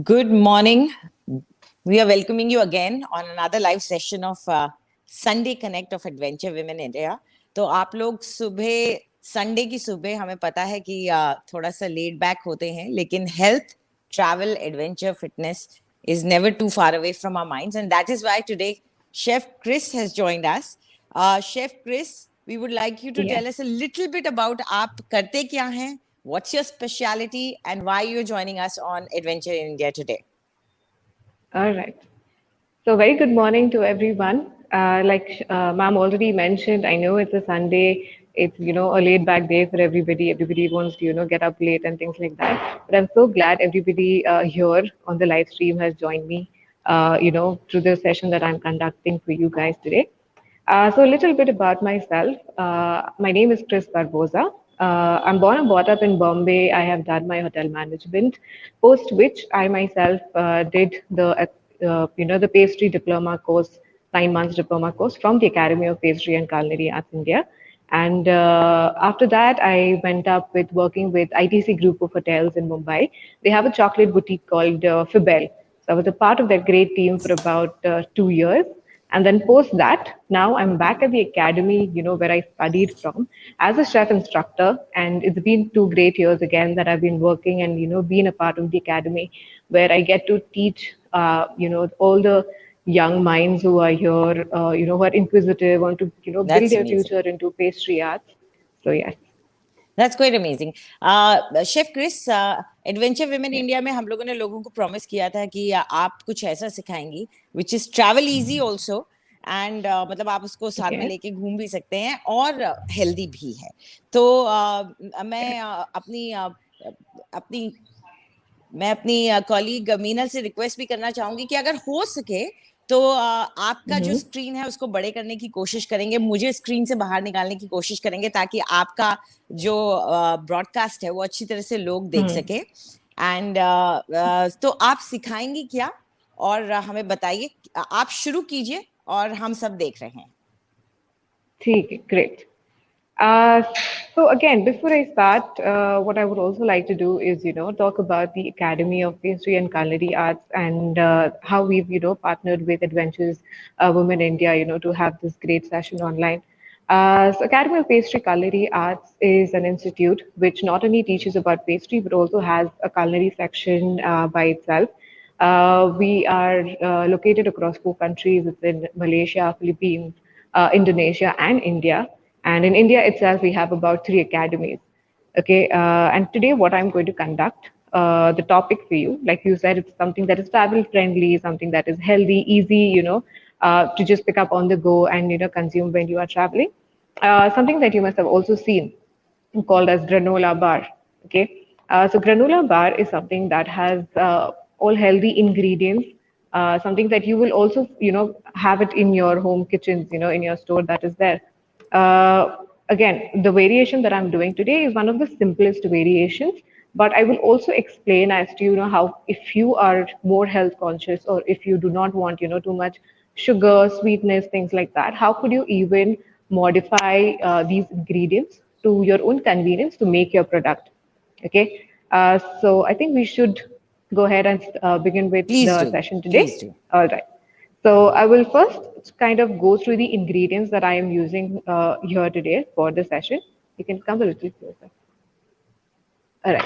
Good morning. We are welcoming you again on another live session of Sunday Connect of Adventure Women India. तो आप लोग सुबह Sunday की सुबह हमें पता है कि थोड़ा सा लेट बैक होते हैं, लेकिन health, travel, adventure, fitness is never too far away from our minds, and that is why today Chef Chris has joined us. Chef Chris, we would like you to tell us a little bit about आप करते क्या हैं, what's your specialty, and why you're joining us on Adventure in India today. All right. So very good morning to everyone. Like ma'am already mentioned, I know it's a Sunday. It's a laid back day for everybody. Everybody wants to get up late and things like that. But I'm so glad everybody here on the live stream has joined me. Through the session that I'm conducting for you guys today. So a little bit about myself. My name is Chris Barboza. I'm born and brought up in Bombay. I have done my hotel management, post which I myself did the pastry diploma course, 9 months diploma course from the Academy of Pastry and Culinary Arts India. And after that, I went up with working with ITC Group of Hotels in Mumbai. They have a chocolate boutique called Fibel. So I was a part of that great team for about 2 years. And then post that, now I'm back at the academy, where I studied from as a chef instructor. And it's been 2 great years again that I've been working and, being a part of the academy where I get to teach, all the young minds who are here, who are inquisitive, want to, build That's their amazing. future into pastry arts. So, yes. That's quite amazing. Chef Chris, Adventure Women India में हम लोगों ने लोगों को promise किया था कि आप कुछ ऐसा सिखाएंगी, which is travel easy also, and मतलब आप उसको साथ में लेके घूम भी सकते हैं और healthy भी है. तो मैं अपनी कॉलीग मीनल से रिक्वेस्ट भी करना चाहूंगी कि अगर हो सके तो आपका जो स्क्रीन है उसको बड़े करने की कोशिश करेंगे, मुझे स्क्रीन से बाहर निकालने की कोशिश करेंगे ताकि आपका जो ब्रॉडकास्ट है वो अच्छी तरह से लोग देख सके. एंड तो आप सिखाएंगी क्या और हमें बताइए. आप शुरू कीजिए और हम सब देख रहे हैं. ठीक है, great. So again, before I start, what I would also like to do is, talk about the Academy of Pastry and Culinary Arts and how we've, partnered with Adventures Women India, to have this great session online. So Academy of Pastry Culinary Arts is an institute which not only teaches about pastry, but also has a culinary section by itself. We are located across 4 countries. It's in Malaysia, Philippines, Indonesia, and India. And in India itself, we have about 3 academies. Okay, and today what I'm going to conduct, the topic for you, like you said, it's something that is travel friendly, something that is healthy, easy, to just pick up on the go and consume when you are traveling. Something that you must have also seen called as granola bar. Okay, so granola bar is something that has all healthy ingredients. Something that you will also, have it in your home kitchens, in your store that is there. Again, the variation that I'm doing today is one of the simplest variations, but I will also explain as to, how if you are more health conscious or if you do not want, too much sugar, sweetness, things like that, how could you even modify these ingredients to your own convenience to make your product? Okay. So I think we should go ahead and begin with the session today. Please do. All right. So I will first kind of go through the ingredients that I am using here today for the session. You can come a little closer. All right.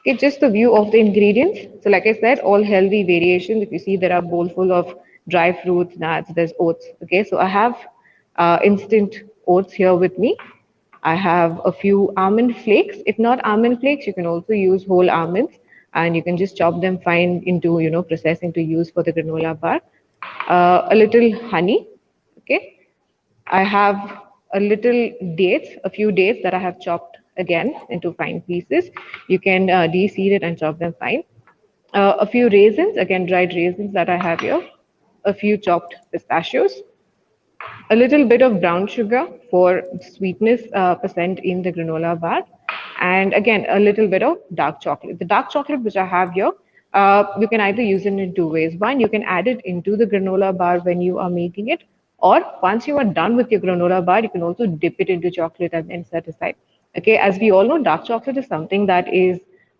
Okay, just the view of the ingredients. So like I said, all healthy variations. If you see, there are bowl full of dry fruits, nuts, there's oats. Okay, so I have instant oats here with me. I have a few almond flakes. If not almond flakes, you can also use whole almonds and you can just chop them fine into, processing to use for the granola bar. A little honey. Okay, I have a little dates, a few dates that I have chopped again into fine pieces. You can de-seed it and chop them fine. A few raisins, again dried raisins that I have here. A few chopped pistachios. A little bit of brown sugar for sweetness percent in the granola bar. And again, a little bit of dark chocolate. The dark chocolate which I have here, you can either use it in 2 ways. One, you can add it into the granola bar when you are making it, or once you are done with your granola bar, you can also dip it into chocolate and then set aside. Okay, as we all know, dark chocolate is something that is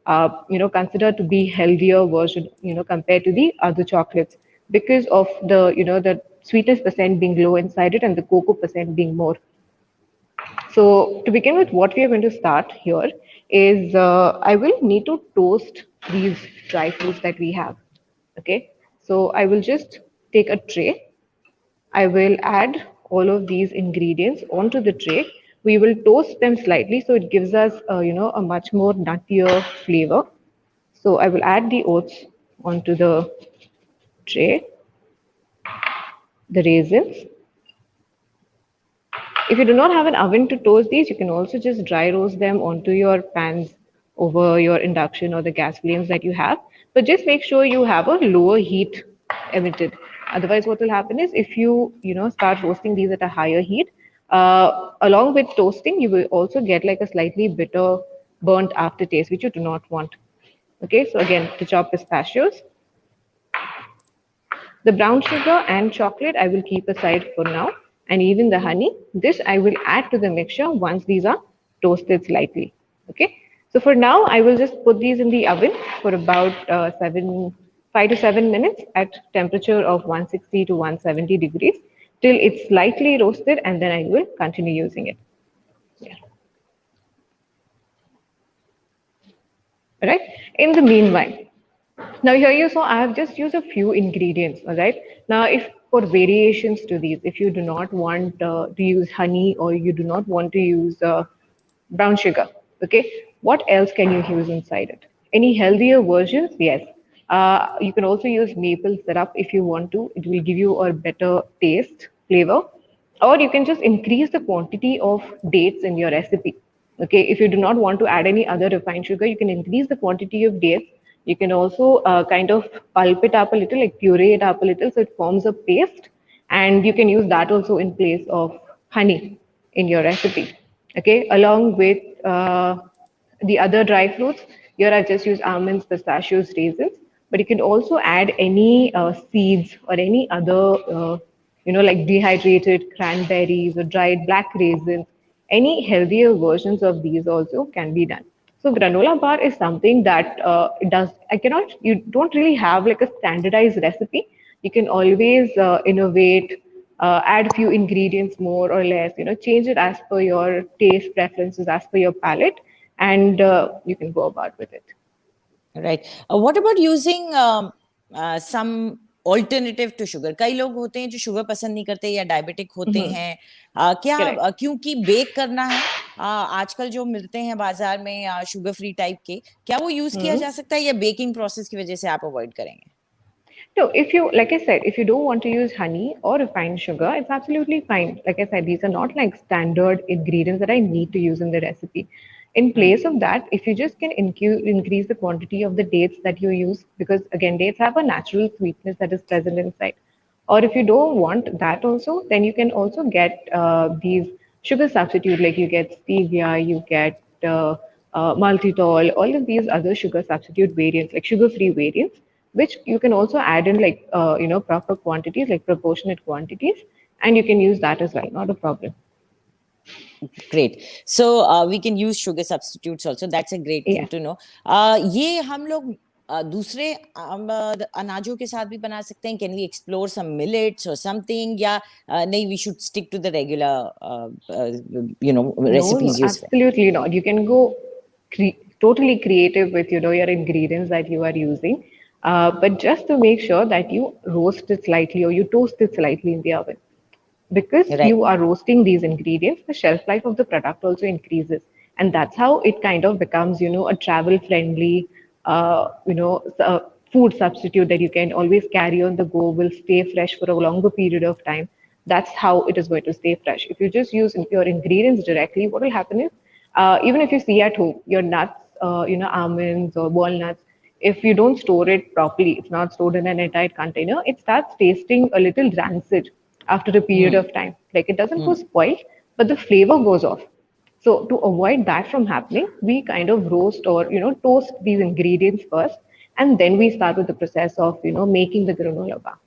considered to be healthier version, compared to the other chocolates because of the sweetness percent being low inside it and the cocoa percent being more. So to begin with, what we are going to start here is I will need to toast these dry fruits that we have. Okay, so I will just take a tray. I will add all of these ingredients onto the tray. We will toast them slightly so it gives us, a much more nuttier flavor. So I will add the oats onto the tray, the raisins. If you do not have an oven to toast these, you can also just dry roast them onto your pans over your induction or the gas flames that you have. But just make sure you have a lower heat emitted. Otherwise, what will happen is if you start roasting these at a higher heat, along with toasting, you will also get like a slightly bitter, burnt aftertaste, which you do not want. Okay, so again, to chop pistachios. The brown sugar and chocolate I will keep aside for now, and even the honey. This I will add to the mixture once these are toasted slightly. Okay. So for now, I will just put these in the oven for about 5 to 7 minutes at temperature of 160 to 170 degrees till it's slightly roasted, and then I will continue using it. Yeah. All right. In the meanwhile, now here you saw I have just used a few ingredients, all right? Now if for variations to these, if you do not want to use honey or you do not want to use brown sugar, okay, what else can you use inside it? Any healthier versions? Yes. You can also use maple syrup if you want to. It will give you a better taste, flavor. Or you can just increase the quantity of dates in your recipe. Okay, if you do not want to add any other refined sugar, you can increase the quantity of dates. You can also kind of pulp it up a little, like puree it up a little, so it forms a paste. And you can use that also in place of honey in your recipe. Okay, along with the other dry fruits. Here I've just used almonds, pistachios, raisins, but you can also add any seeds or any other, like dehydrated cranberries or dried black raisins. Any healthier versions of these also can be done. So granola bar is something that it does. You don't really have like a standardized recipe. You can always innovate, add few ingredients more or less, change it as per your taste preferences, as per your palate, and you can go about with it. Right. What about using some alternative to sugar? कई लोग होते हैं जो sugar पसंद नहीं करते या diabetic होते हैं. क्या क्योंकि बेक करना है आजकल जो मिलते हैं बाजार में शुगर फ्री टाइप के, क्या वो यूज किया जा सकता है या बेकिंग प्रोसेस की वजह से आप अवॉइड करेंगे? No, if you, like I said, if you don't want to use honey or refined sugar, it's absolutely fine. Like I said, these are not like standard ingredients that I need to use in the recipe. In place of that, if you just can increase the quantity of the dates that you use, because again, dates have a natural sweetness that is present inside. Or if you don't want that also, then you can also get these sugar substitute, like you get stevia, you get maltitol, all of these other sugar substitute variants, like sugar-free variants, which you can also add in like proper quantities, like proportionate quantities, and you can use that as well, not a problem. Great. So we can use sugar substitutes also. That's a great thing to know. ये हम लोग दूसरे अनाजों के साथ भी बना सकते हैं. Can we explore some millets or something? या नहीं, we should stick to the regular recipes. No, absolutely not. You can go totally creative with your ingredients that you are using, but just to make sure that you roast it slightly or you toast it slightly in the oven. Because you are roasting these ingredients, the shelf life of the product also increases. And that's how it kind of becomes, a travel friendly, food substitute that you can always carry on the go, will stay fresh for a longer period of time. That's how it is going to stay fresh. If you just use your ingredients directly, what will happen is, even if you see at home, your nuts, almonds or walnuts, if you don't store it properly, it's not stored in an airtight container, it starts tasting a little rancid after a period of time. Like it doesn't go spoiled, but the flavor goes off. So to avoid that from happening, we kind of roast or toast these ingredients first, and then we start with the process of making the granola bar.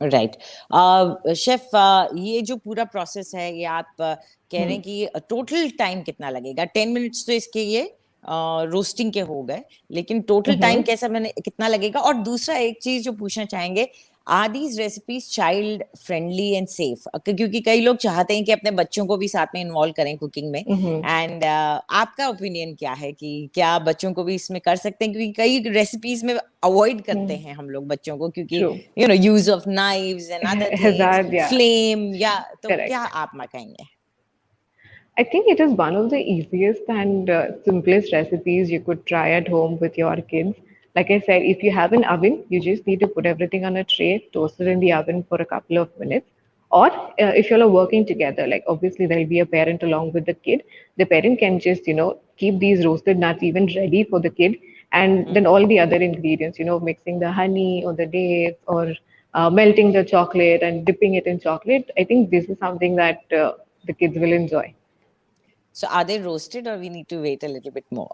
Right. Chef, ये जो पूरा process है, ये आप कह रहे हैं कि टोटल टाइम कितना लगेगा? 10 मिनट्स तो इसके ये रोस्टिंग के हो गए, लेकिन टोटल टाइम कैसा मैंने कितना लगेगा? और दूसरा एक चीज जो पूछना चाहेंगे, are these recipes child friendly and safe? क्योंकि कई लोग चाहते हैं कि अपने बच्चों को भी साथ में इन्वॉल्व करें कुकिंग में, एंड आपका ओपिनियन क्या है कि क्या बच्चों को भी इसमें कर सकते हैं? क्योंकि कई रेसिपीज में अवॉइड करते हैं हम लोग बच्चों को, क्योंकि True. Use of knives and other things, Hazard, yeah, flame, या तो क्या correct. आप कहेंगे? I think it is one of the easiest and simplest recipes you could try at home with your kids. Like I said, if you have an oven, you just need to put everything on a tray, toast it in the oven for a couple of minutes. Or if you're working together, like obviously there'll be a parent along with the kid. The parent can just, keep these roasted nuts even ready for the kid. And then all the other ingredients, mixing the honey or the dates or melting the chocolate and dipping it in chocolate. I think this is something that the kids will enjoy. So are they roasted, or we need to wait a little bit more?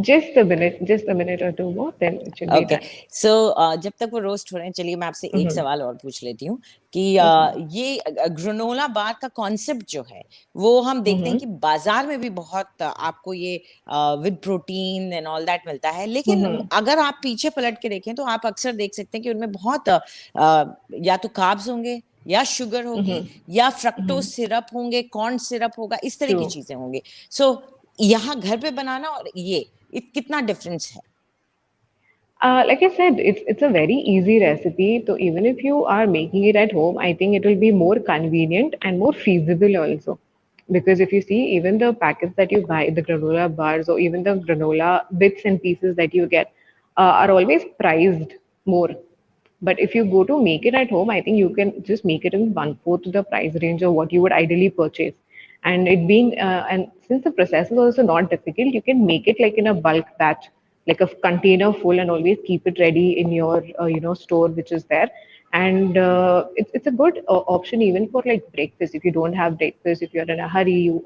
Just a minute or two more, then it should be okay, done. सो जब तक वो roast हो रहे हैं, चलिए मैं आपसे एक सवाल और पूछ लेती हूँ कि ये ग्रेनोला बार का कॉन्सेप्ट जो है, वो हम देखते हैं कि बाजार में भी बहुत आपको ये with protein and all that मिलता है, लेकिन अगर आप पीछे पलट के देखें तो आप अक्सर देख सकते हैं कि उनमें बहुत या तो कार्ब्स होंगे, या शुगर होगी, या फ्रक्टोज सिरप होंगे, कॉर्न सिरप होगा, इस तरह की True. चीजें होंगी। सो यहाँ घर पे बनाना और ये कितना डिफरेंस है? Like I said, it's a very easy recipe. So even if you are making it at home, I think it will be more convenient and more feasible also. Because if you see, even the packets that you buy, the granola bars or even the granola bits and pieces that you get, are always priced more. But if you go to make it at home, I think you can just make it in one fourth the price range of what you would ideally purchase. And it being and since the process is also not difficult, you can make it like in a bulk batch, like a container full, and always keep it ready in your store which is there. And it's a good option even for like breakfast. If you don't have breakfast, if you're in a hurry, you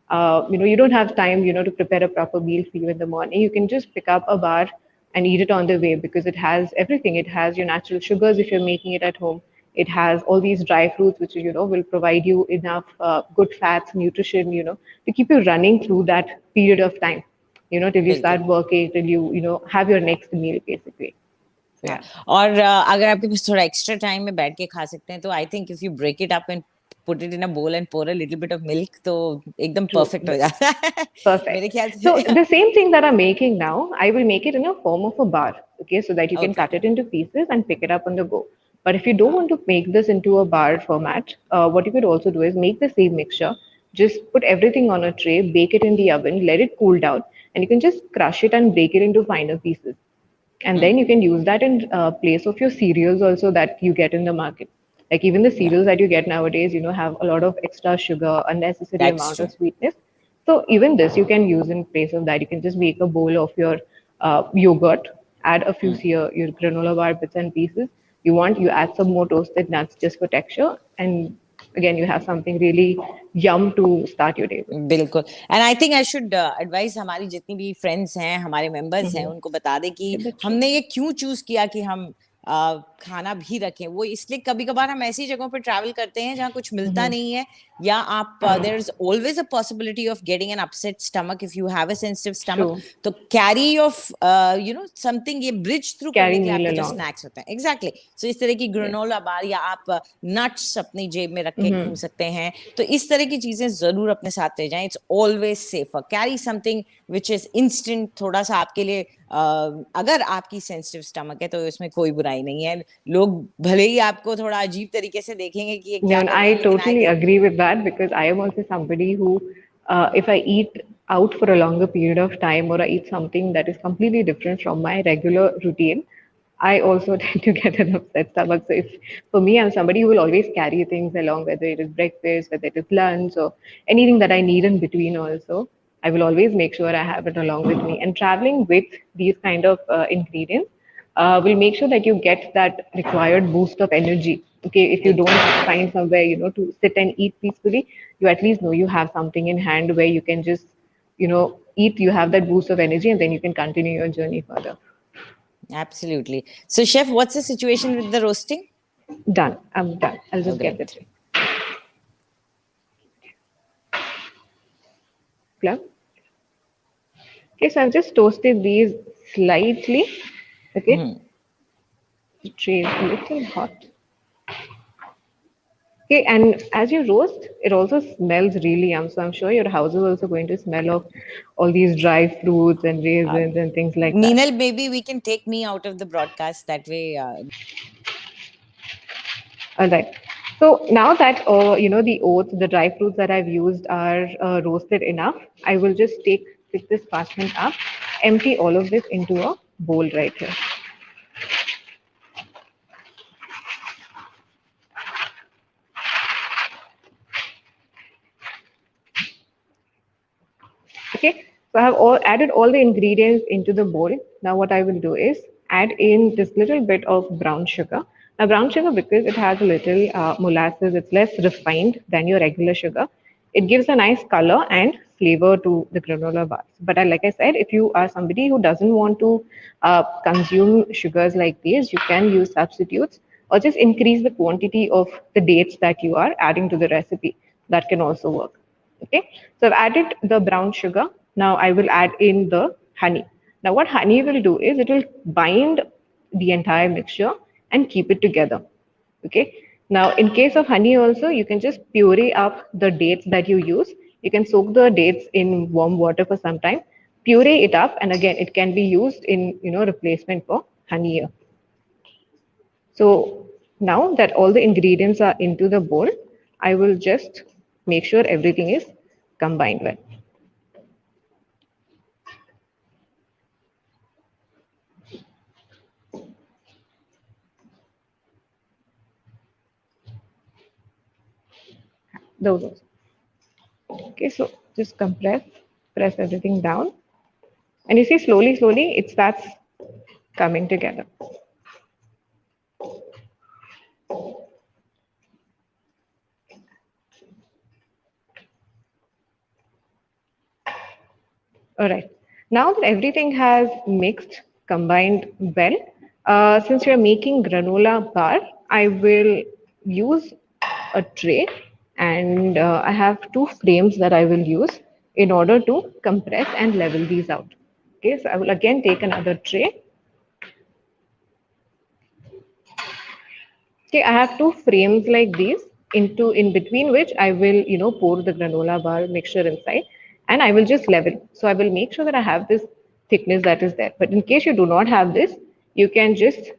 don't have time, to prepare a proper meal for you in the morning, you can just pick up a bar and eat it on the way because it has everything. It has your natural sugars if you're making it at home. It has all these dry fruits which will provide you enough good fats, nutrition, to keep you running through that period of time, till you बिल्कुल। start working, till you have your next meal basically. So, हाँ, yeah. और अगर आपके पास थोड़ा extra time में बैठ के खा सकते हैं, तो I think if you break it up and put it in a bowl and pour a little bit of milk, तो एकदम True. परफेक्ट हो जाता है। मेरे Perfect. ख्याल So से। the same thing that I'm making now, I will make it in a form of a bar, okay, so that you can okay. cut it into pieces and pick it up on the go. But if you don't want to make this into a bar format, what you could also do is make the same mixture, just put everything on a tray, bake it in the oven, let it cool down, and you can just crush it and break it into finer pieces. And then you can use that in place of your cereals also that you get in the market. Like even the या cereals that you get nowadays, have a lot of extra sugar, unnecessary that's amount true. of sweetness. So even this you can use in place of that. You can just make a bowl of your yogurt, add a few your granola bar bits and pieces. You add some more toasted nuts just for texture, and again you have something really yum to start your day with. बिल्कुल। And I think I should advice हमारी जितनी भी friends हैं, हमारे members हैं, उनको बता दें कि Yeah, that's true. हमने ये क्यों चूज किया कि हम खाना भी रखें। वो इसलिए कभी कभार हम ऐसी जगहों पर ट्रैवल करते हैं जहाँ कुछ मिलता नहीं है, या आप there is always a possibility of getting an upset stomach if you have a sensitive stomach. True. तो कैरी ऑफ समथिंग, ये ब्रिज थ्रू करने Carry के लिए meal आपके जो along. स्नैक्स होते हैं, एग्जैक्टली। सो इस तरह की Yes. ग्रेनोला बार, या आप नट्स अपनी जेब में रख के घूम सकते हैं, तो इस तरह की चीजें जरूर अपने साथ ले जाएं। It's always safer, carry something which is instant, थोड़ा सा आपके लिए अगर आपकी सेंसिटिव स्टमक है तो इसमें कोई बुराई नहीं है। लोग भले ही आपको थोड़ा अजीब तरीके से देखेंगे कि ये No, क्या and कर रहे I हैं, लेकिन आई totally think agree with that because I am also somebody who, if I eat out for a longer period of time or I eat something that is completely different from my regular routine, I also tend to get an upset stomach. So if for me, I'm somebody who will always carry things along, whether it is breakfast, whether it is lunch, or anything that I need in between also. I will always make sure I have it along with me. And traveling with these kind of ingredients will make sure that you get that required boost of energy. Okay, if you don't बिल्कुल find somewhere, to sit and eat peacefully, you at least know you have something in hand where you can just, eat, you have that boost of energy, and then you can continue your journey further. Absolutely. So chef, what's the situation with the roasting? Done. I'm done. I'll Oh, just get the great। tray. Plug. Okay, so I've just toasted these slightly. Okay, the tray is a little hot. Okay, and as you roast, it also smells really yum. So I'm sure your house is also going to smell of all these dry fruits and raisins and things like that. Meenal, maybe we can take me out of the broadcast that way. All right. So now that the oats, the dry fruits that I've used are roasted enough, I will just pick this parchment up, empty all of this into a bowl right here. Okay, so I have added all the ingredients into the bowl. Now what I will do is add in this little bit of brown sugar. Now brown sugar, because it has a little molasses, it's less refined than your regular sugar. It gives a nice color and flavor to the granola bars. But like I said, if you are somebody who doesn't want to consume sugars like these, you can use substitutes or just increase the quantity of the dates that you are adding to the recipe. That can also work. Okay, so I've added the brown sugar. Now I will add in the honey. Now what honey will do is it will bind the entire mixture and keep it together. Okay, now in case of honey also, you can just puree up the dates that you use. You can soak the dates in warm water for some time, puree it up, and again it can be used in replacement for honey here. So now that all the ingredients are into the bowl, I will just make sure everything is combined well. Those. Okay, so just press everything down. And you see slowly it starts coming together. All right. Now that everything has mixed, combined well, since we are making granola bar, I will use a tray and I have two frames that I will use in order to compress and level these out. Okay, so I will again take another tray. Okay, I have two frames like these in between which I will, pour the granola bar mixture inside and I will just level. So I will make sure that I have this thickness that is there. But in case you do not have this, you can just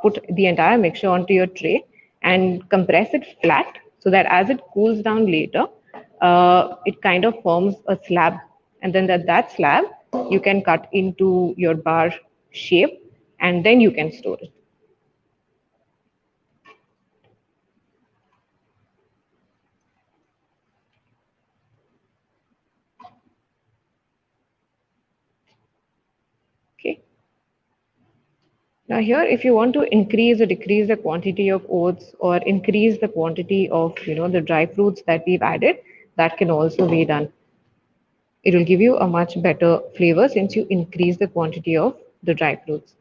put the entire mixture onto your tray and compress it flat so that as it cools down later, it kind of forms a slab. And then that slab you can cut into your bar shape and then you can store it. Okay. Now here, if you want to increase or decrease the quantity of oats or increase the quantity of, the dry fruits that we've added, that can also be done. It will give you a much better flavor since you increase the quantity of the dry fruits.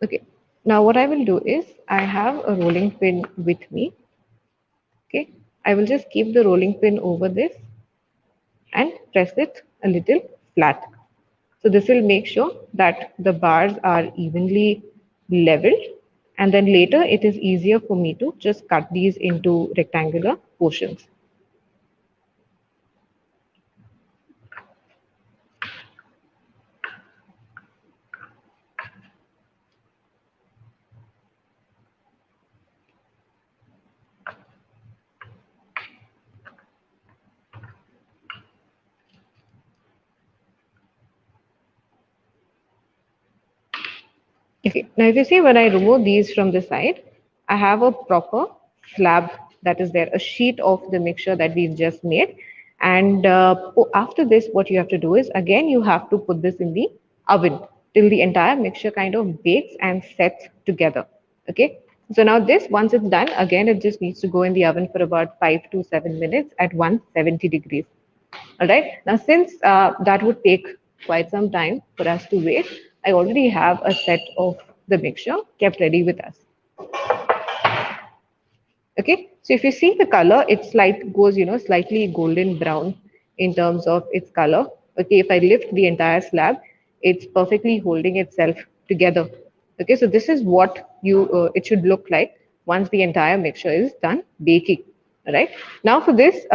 Okay. Now what I will do is I have a rolling pin with me. Okay. I will just keep the rolling pin over this and press it a little flat. So this will make sure that the bars are evenly leveled and then later it is easier for me to just cut these into rectangular portions. Okay, now if you see when I remove these from the side, I have a proper slab that is there, a sheet of the mixture that we've just made. And after this, what you have to do is again, you have to put this in the oven till the entire mixture kind of bakes and sets together. Okay, so now this, once it's done, again, it just needs to go in the oven for about 5 to 7 minutes at 170 degrees. All right. Now, since that would take quite some time for us to wait, I already have a set of the mixture kept ready with us. Okay, so if you see the color, it's like goes, slightly golden brown in terms of its color. Okay, if I lift the entire slab, it's perfectly holding itself together. Okay, so this is what it should look like once the entire mixture is done baking. All right. Now for this,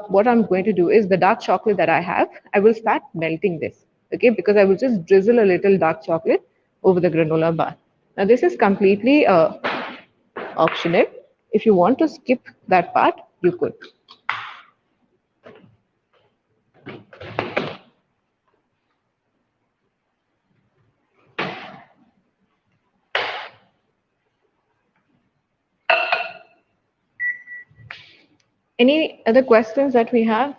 what I'm going to do is the dark chocolate that I have, I will start melting this. Okay, because I will just drizzle a little dark chocolate over the granola bar. Now this is completely optional. If you want to skip that part, you could. Any other questions that we have?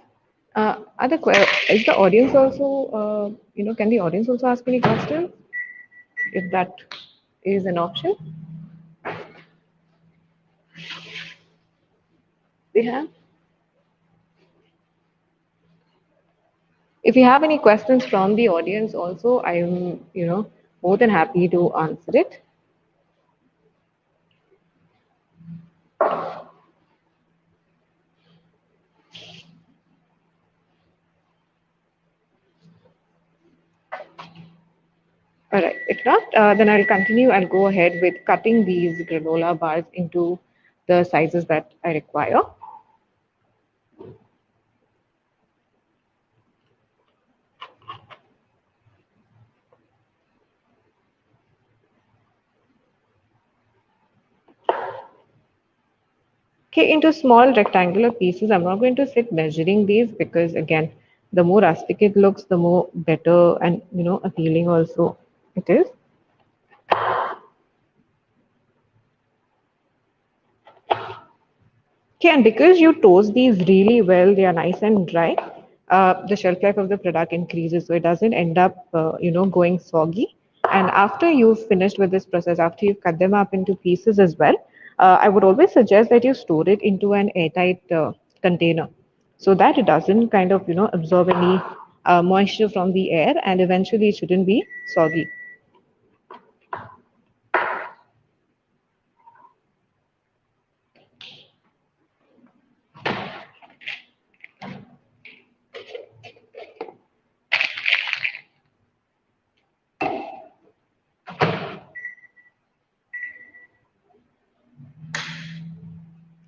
Is the audience also, can the audience also ask any questions? If that is an option, they have. If you have any questions from the audience also, I am, more than happy to answer it. All right. If not, then I'll continue. I'll go ahead with cutting these granola bars into the sizes that I require. Okay, into small rectangular pieces. I'm not going to sit measuring these because again, the more rustic it looks, the more better and appealing also it is. Okay, and because you toast these really well, they are nice and dry. The shelf life of the product increases, so it doesn't end up, going soggy. And after you've finished with this process, after you've cut them up into pieces as well, I would always suggest that you store it into an airtight container, so that it doesn't kind of, absorb any moisture from the air, and eventually it shouldn't be soggy.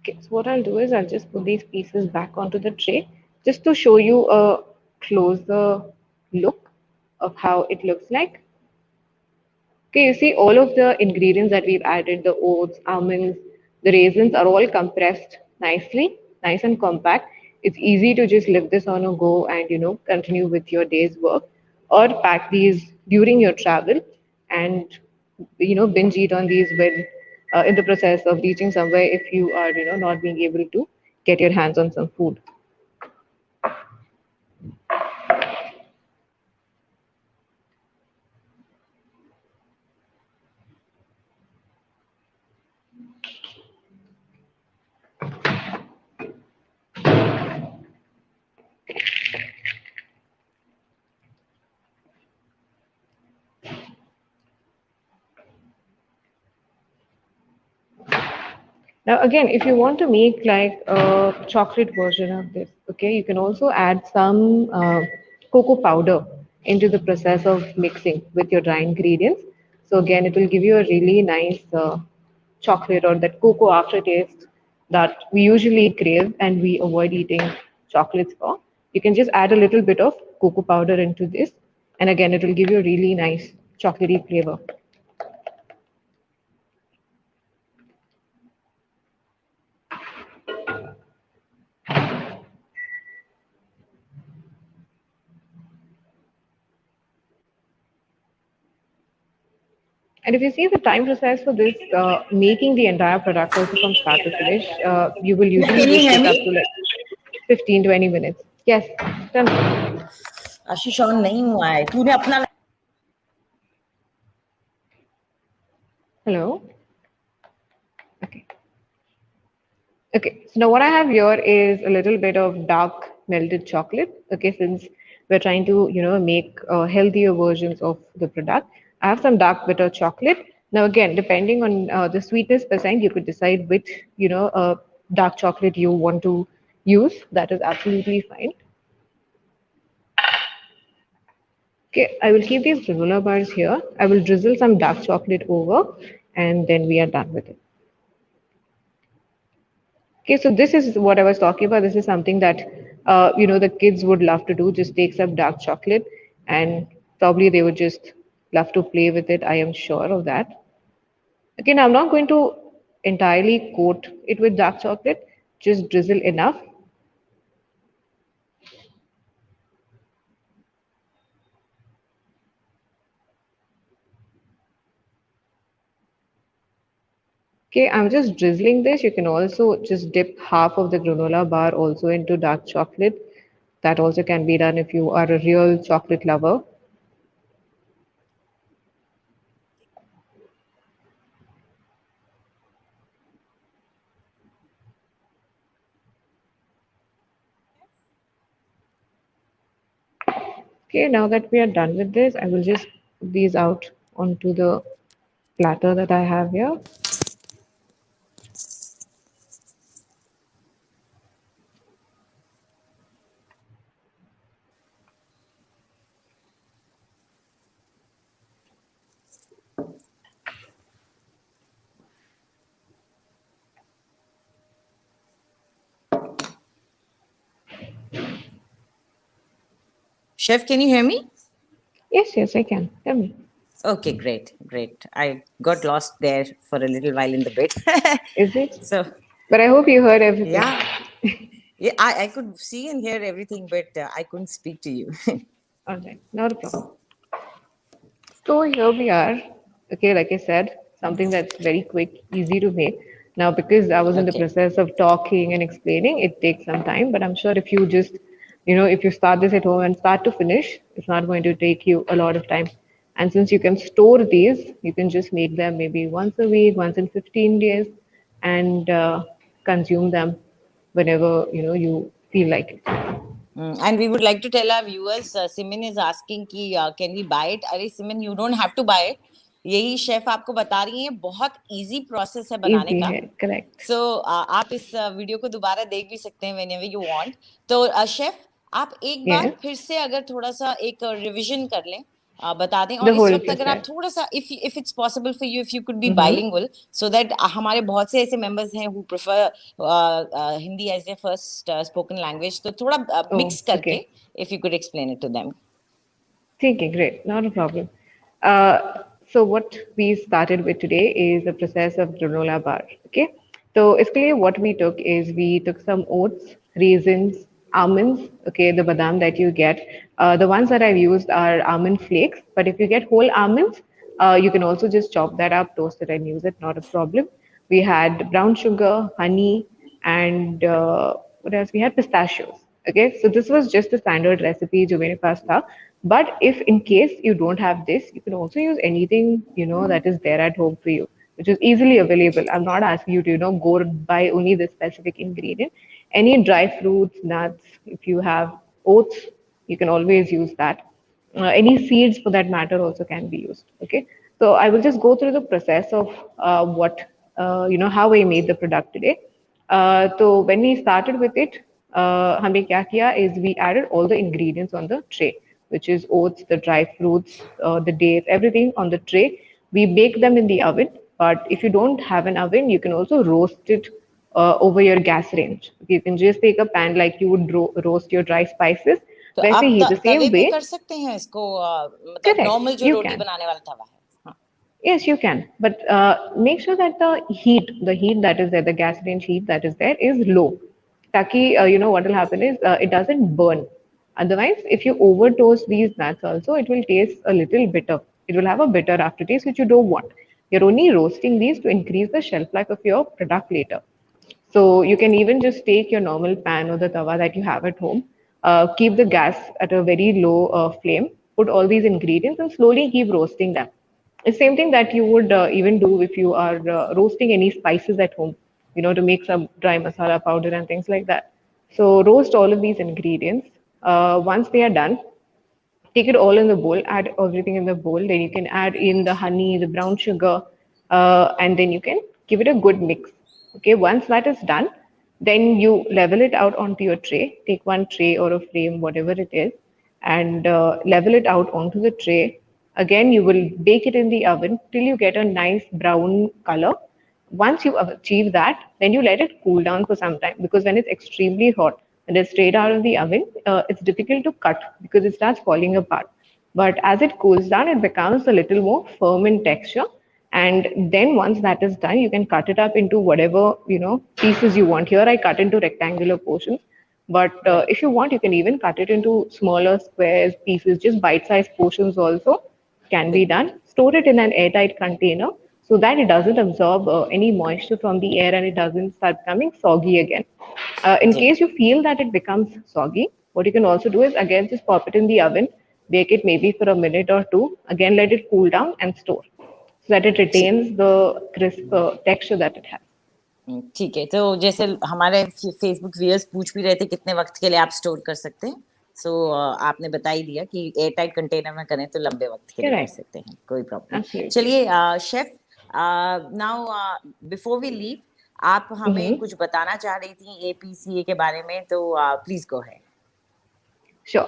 Okay, so what I'll do is I'll just put these pieces back onto the tray just to show you a closer look of how it looks like. Okay, you see all of the ingredients that we've added, the oats, almonds, the raisins are all compressed nicely, nice and compact. It's easy to just lift this on a go and continue with your day's work, or pack these during your travel and binge eat on these when in the process of reaching somewhere if you are not being able to get your hands on some food. Now, again, if you want to make like a chocolate version of this, okay, you can also add some cocoa powder into the process of mixing with your dry ingredients. So again, it will give you a really nice chocolate or that cocoa aftertaste that we usually crave and we avoid eating chocolates for. You can just add a little bit of cocoa powder into this, and again, it will give you a really nice chocolatey flavor. And if you see the time process for this, making the entire product also from start to finish, you will usually Can you just hear take up me? to like 15-20 minutes. Yes, tell me. Ashish on नहीं हुआ है तूने अपना Hello. Okay. Okay, so now what I have here is a little bit of dark melted chocolate. Okay, since we're trying to, make healthier versions of the product, I have some dark bitter chocolate. Now, again, depending on the sweetness percent, you could decide which, dark chocolate you want to use, that is absolutely fine. Okay, I will keep these granola bars here. I will drizzle some dark chocolate over, and then we are done with it. Okay, so this is what I was talking about. This is something that the kids would love to do. Just take some dark chocolate, and probably they would just love to play with it. I am sure of that. Again, I'm not going to entirely coat it with dark chocolate. Just drizzle enough. Okay, I'm just drizzling this. You can also just dip half of the granola bar also into dark chocolate. That also can be done if you are a real chocolate lover. Okay, now that we are done with this, I will just put these out onto the platter that I have here. Chef, can you hear me? Yes, yes, I can. Tell me. Okay, great. I got lost there for a little while in the bit. Is it? So, But I hope you heard everything. yeah, yeah, I could see and hear everything, but I couldn't speak to you. All right, not a problem. So here we are. Okay, like I said, something that's very quick, easy to make. Now, because I was in the Okay. process of talking and explaining, it takes some time. But I'm sure if you just, if you start this at home and start to finish, it's not going to take you a lot of time. And since you can store these, you can just make them maybe once a week, once in 15 days, and consume them whenever you feel like it. And we would like to tell our viewers, Simin is asking कि can we buy it? अरे Simin, you don't have to buy it. यही chef आपको बता रही है, बहुत easy process है बनाने Easy का. है, correct. सो आप इस वीडियो को दोबारा देख भी सकते हैं whenever you want. तो शेफ आप एक बार Yes, फिर से अगर थोड़ा सा एक रिवीजन कर लें, बता दें. the और इस whole वक्त अगर आप process. थोड़ा सा if it's possible for you, if you could be Mm-hmm. bilingual, so that हमारे बहुत से ऐसे members हैं who prefer Hindi as their first spoken language, तो थोड़ा mix Oh, करके okay. if you could explain it to them. Okay, great. Not a problem. So what we started with today is the process of granola bar. Okay. So basically what we took is we took some oats, raisins, almonds. Okay, the badam that you get. The ones that I've used are almond flakes. But if you get whole almonds, you can also just chop that up, toast it, and use it. Not a problem. We had brown sugar, honey, and what else? We had pistachios. Okay, so this was just the standard recipe, जो मेरे पास था. But if in case you don't have this, you can also use anything that is there at home for you, which is easily available. I'm not asking you to go buy only the specific ingredient. Any dry fruits, nuts. If you have oats, you can always use that. Any seeds for that matter also can be used. Okay, so I will just go through the process of what how I made the product today. So when we started with it, हमने क्या किया is we added all the ingredients on the tray, which is oats, the dry fruits, the dates, everything on the tray. We bake them in the oven, but if you don't have an oven, you can also roast it over your gas range. You can just take a pan like you would roast your dry spices. तो वैसे आप ही the तवे same पे way. कर सकते हैं इसको, मतलब Correct, नॉर्मल जो you रोटी can. बनाने वाला तवा है. हाँ. Yes, you can, but make sure that the heat that is there, the gas range heat that is there is low. Taki, what will happen is it doesn't burn. Otherwise, if you over toast these nuts also, it will taste a little bitter. It will have a bitter aftertaste, which you don't want. You're only roasting these to increase the shelf life of your product later. So you can even just take your normal pan or the tawa that you have at home, keep the gas at a very low flame, put all these ingredients and slowly keep roasting them. The same thing that you would even do if you are roasting any spices at home, to make some dry masala powder and things like that. So roast all of these ingredients. Once they are done, take it all in the bowl, add everything in the bowl. Then you can add in the honey, the brown sugar, and then you can give it a good mix. Okay, once that is done, Then you level it out onto your tray. Take one tray or a frame, whatever it is, and level it out onto the tray. Again, you will bake it in the oven till you get a nice brown color. Once you achieve that, then you let it cool down for some time, because when it's extremely hot and it's straight out of the oven, it's difficult to cut because it starts falling apart. But as it cools down, it becomes a little more firm in texture. And then once that is done, you can cut it up into whatever pieces you want. Here I cut into rectangular portions, but Right. if you want, you can even cut it into smaller squares, pieces, just bite-sized portions also can be बिल्कुल. done. Store it in an airtight container so that it doesn't absorb any moisture from the air and it doesn't start becoming soggy again. In ji. case you feel that it becomes soggy, what you can also do is again just pop it in the oven, bake it maybe for a minute or two, again let it cool down and store so that it ठीक. retains the crisp texture that it has. ठीक है, तो जैसे हमारे Facebook viewers पूछ भी रहे थे कितने वक्त के लिए आप स्टोर कर सकते हैं, सो आपने बता ही दिया कि एयर टाइट कंटेनर में करें तो लंबे वक्त के लिए कर Correct. सकते हैं, कोई प्रॉब्लम नहीं. Absolutely. चलिए chef, now before we leave, आप हमें Mm-hmm. कुछ बताना चाह रही थी एपीसीए के बारे में, तो प्लीज गो है. Sure.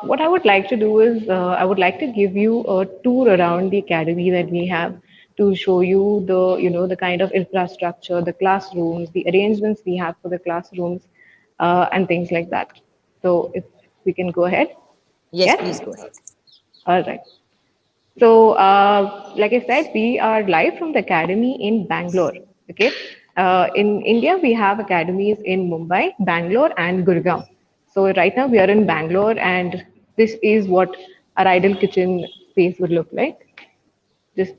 What I would like to do is I would like to give you a tour around the academy that we have to show you the kind of infrastructure, the classrooms, the arrangements we have for the classrooms, and things like that. So if we can go ahead. Yes, Yes? Please go है. All right. So, like I said, we are live from the academy in Bangalore. Okay. In India, we have academies in Mumbai, Bangalore, and Gurgaon. So right now we are in Bangalore, and this is what our ideal kitchen space would look like. Just,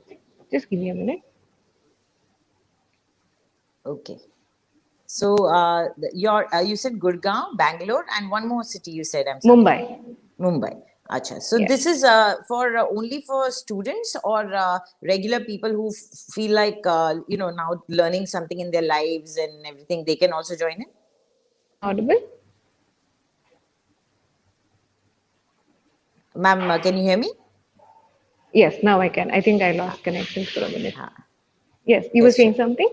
just give me a minute. Okay. So you said Gurgaon, Bangalore, and one more city you said. I'm sorry. Mumbai. Mumbai. Acha. So Yes. this is for only for students or regular people who feel like now learning something in their lives and everything. They can also join in. Am I audible? Ma'am, can you hear me? Yes, now I can. I think I lost connection for a minute. हाँ. Yes, you were Yes, saying sure. something?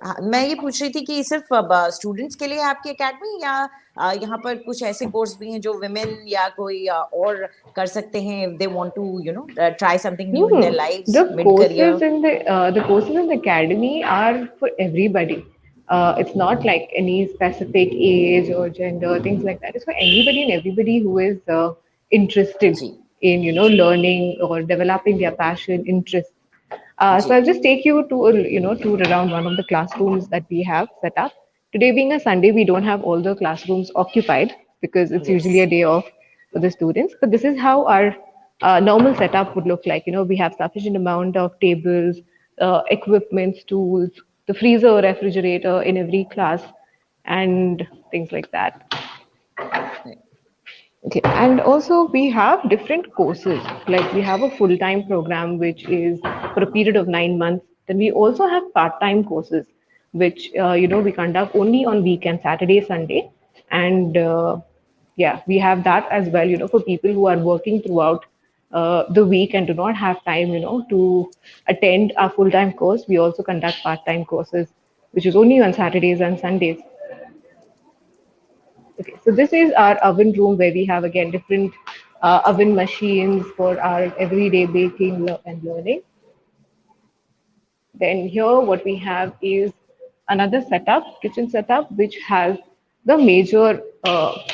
हाँ, मैं ये पूछ रही थी कि सिर्फ students के लिए है आपकी एकेडमी, या यहाँ पर कुछ ऐसे कोर्स भी हैं जो विमेन या कोई और कर सकते हैं if they want to try something new in their lives The mid career. courses in the courses in the academy are for everybody. It's not like any specific age or gender, things like that. It's for anybody and everybody who is interested जी. in learning or developing their passion, interest. So जी. I'll just take you to a tour around one of the classrooms that we have set up. Today being a Sunday, we don't have all the classrooms occupied because it's usually a Yes. day off for the students. But this is how our normal setup would look like. We have sufficient amount of tables, equipment, tools, the freezer, refrigerator in every class, and things like that. Right. Okay, and also we have different courses. Like we have a full-time program which is for a period of 9 months. Then we also have part-time courses, which we conduct only on weekends, Saturday, Sunday, and yeah, we have that as well. For people who are working throughout the week and do not have time, to attend our full-time course, we also conduct part-time courses, which is only on Saturdays and Sundays. Okay, so this is our oven room where we have again different oven machines for our everyday baking and learning. Then here what we have is another setup, kitchen setup, which has the major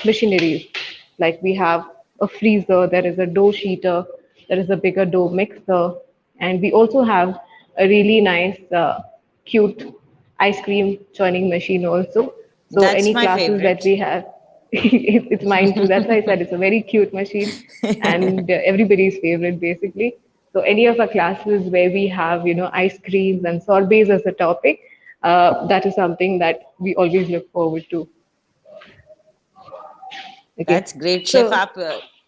machineries. Like we have a freezer, there is a dough sheeter, there is a bigger dough mixer, and we also have a really nice, cute ice cream churning machine also. So That's any my classes that favorite. we have, it's mine too. That's why I said it's a very cute machine and everybody's favorite basically. So any of our classes where we have, ice creams and sorbets as a topic, that is something that we always look forward to. Okay. That's great, chef. So आप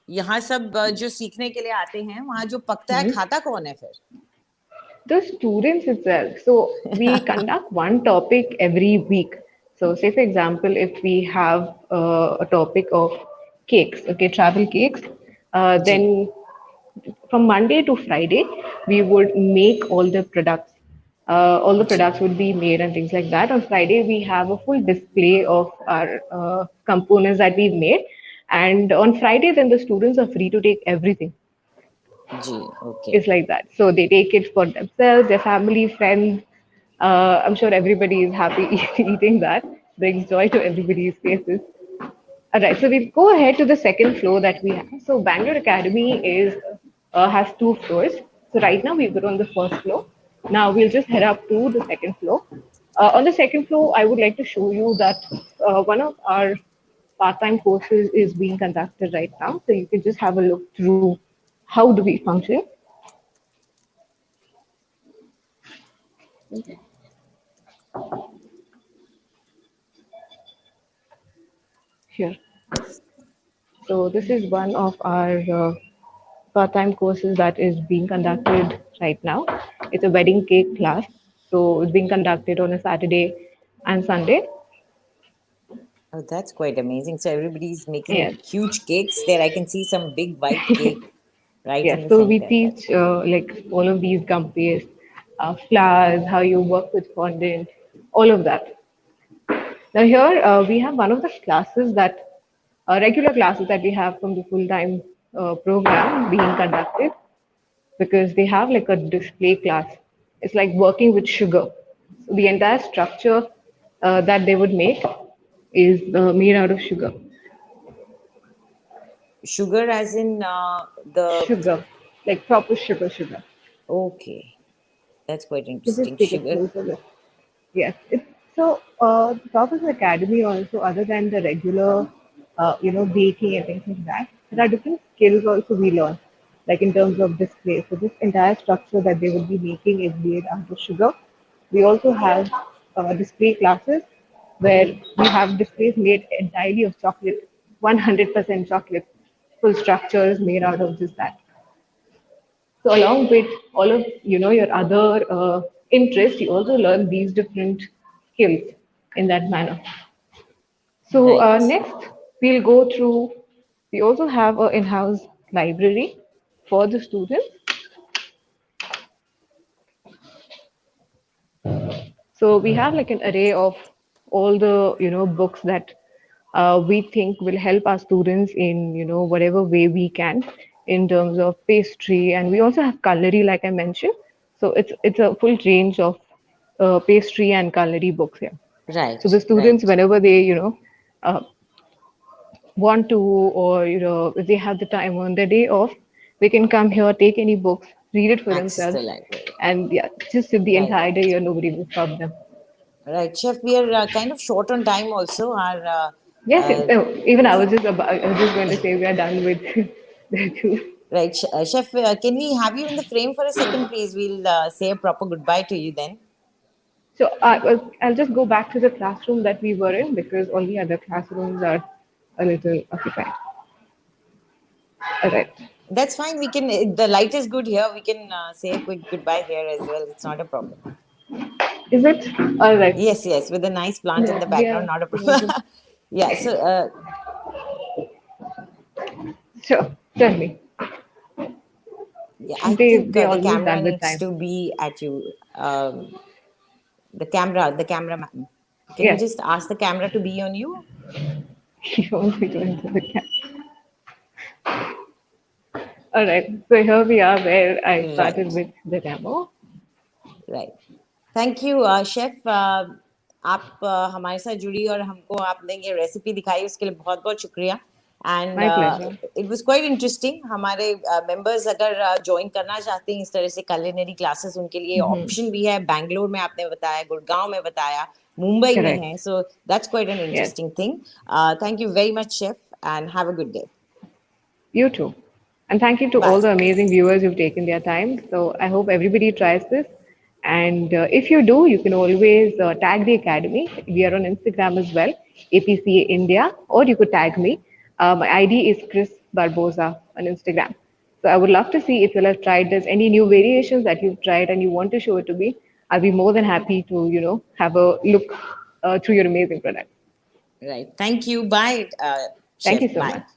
यहाँ सब जो सीखने के लिए आते हैं, वहाँ जो पकता है खाता कौन है फिर? the students itself. So we conduct one topic every week. So say for example, if we have a topic of cakes, okay, travel cakes, जी. then from Monday to Friday, we would make all the products. All the जी. products would be made and things like that. On Friday, we have a full display of our components that we've made. And on Friday, then the students are free to take everything. जी. Okay. It's like that. So they take it for themselves, their family, friends. I'm sure everybody is happy eating that. Brings joy to everybody's faces. All right, so we go ahead to the second floor that we have. So Bangalore Academy is has two floors. So right now we're on the first floor. Now we'll just head up to the second floor. On the second floor, I would like to show you that one of our part-time courses is being conducted right now. So you can just have a look through how do we function. Here. So this is one of our part-time courses that is being conducted right now. It's a wedding cake class. So it's being conducted on a Saturday and Sunday. Oh, that's quite amazing. So everybody's making Yes. huge cakes there. I can see some big white cake right Yes. in the So we center. That's teach good. like all of these gum paste, flowers, how you work with fondant, all of that. Now here we have one of the classes that regular classes that we have from the full-time program being conducted because they have like a display class. It's like working with sugar. So the entire structure that they would make is made out of sugar. Sugar as in the. Sugar, like proper sugar. Okay, that's quite You just interesting. take a Sugar. closer look. Yes. So the Professional Academy also, other than the regular, baking and things like that, there are different skills also we learn, like in terms of display. So this entire structure that they would be making is made out of sugar. We also have display classes where we have displays made entirely of chocolate, 100% chocolate. Full structure is made out of just that. So along with all of your other interests, you also learn these different skills in that manner. So Right. next we'll go through. We also have an in-house library for the students. So we have like an array of all the books that we think will help our students in whatever way we can in terms of pastry, and we also have culinary, like I mentioned. So it's a full range of pastry and culinary books here. So Right. the students, Right. whenever they uh, want to, or if they have the time on their day off, they can come here, take any books, read it for Access themselves, the library. and yeah, just sit the Right. entire day here. Nobody will stop them. Right, Chef. We are kind of short on time. Also, our Yes, yes. uh, Oh, even I was just going to say we are done with the two. right, Chef. Can we have you in the frame for a second, please? We'll say a proper goodbye to you then. So I'll just go back to the classroom that we were in because all the other classrooms are a little occupied. All right. That's fine. We can. The light is good here. We can say a quick goodbye here as well. It's not a problem. Is it? All right. Yes, yes. With a nice plant in Yeah, the we background, are. not a We are problem. good. Yeah. So, Sure. Tell me. yeah, I think They the almost camera done with needs time. to be at you. The cameraman. Can you Yes. just ask the camera to be on you? You want me to enter the camp. All right. So here we are where I started Right. with the demo. Right thank you chef आप हमारे साथ जुड़ी और हमको आपने ये recipe दिखाई उसके लिए बहुत बहुत शुक्रिया and My pleasure. It was quite interesting हमारे मेंबर्स अगर ज्वाइन करना चाहते हैं इस तरह से culinary क्लासेस उनके लिए Hmm. ऑप्शन भी है बैंगलोर में आपने बताया गुड़गांव में बताया मुंबई में Correct. है so that's quite an Yes. Interesting thing thank you very much chef and have a good day You too. And thank you to all the bye amazing viewers who've taken their time. So I hope everybody tries this. And if you do, you can always tag the Academy. We are on Instagram as well, APCA India, or you could tag me. My ID is Chris Barbosa on Instagram. So I would love to see if you'll have tried this, any new variations that you've tried and you want to show it to me. I'll be more than happy to, have a look through your amazing product. Right thank you bye Thank chef you so bye much.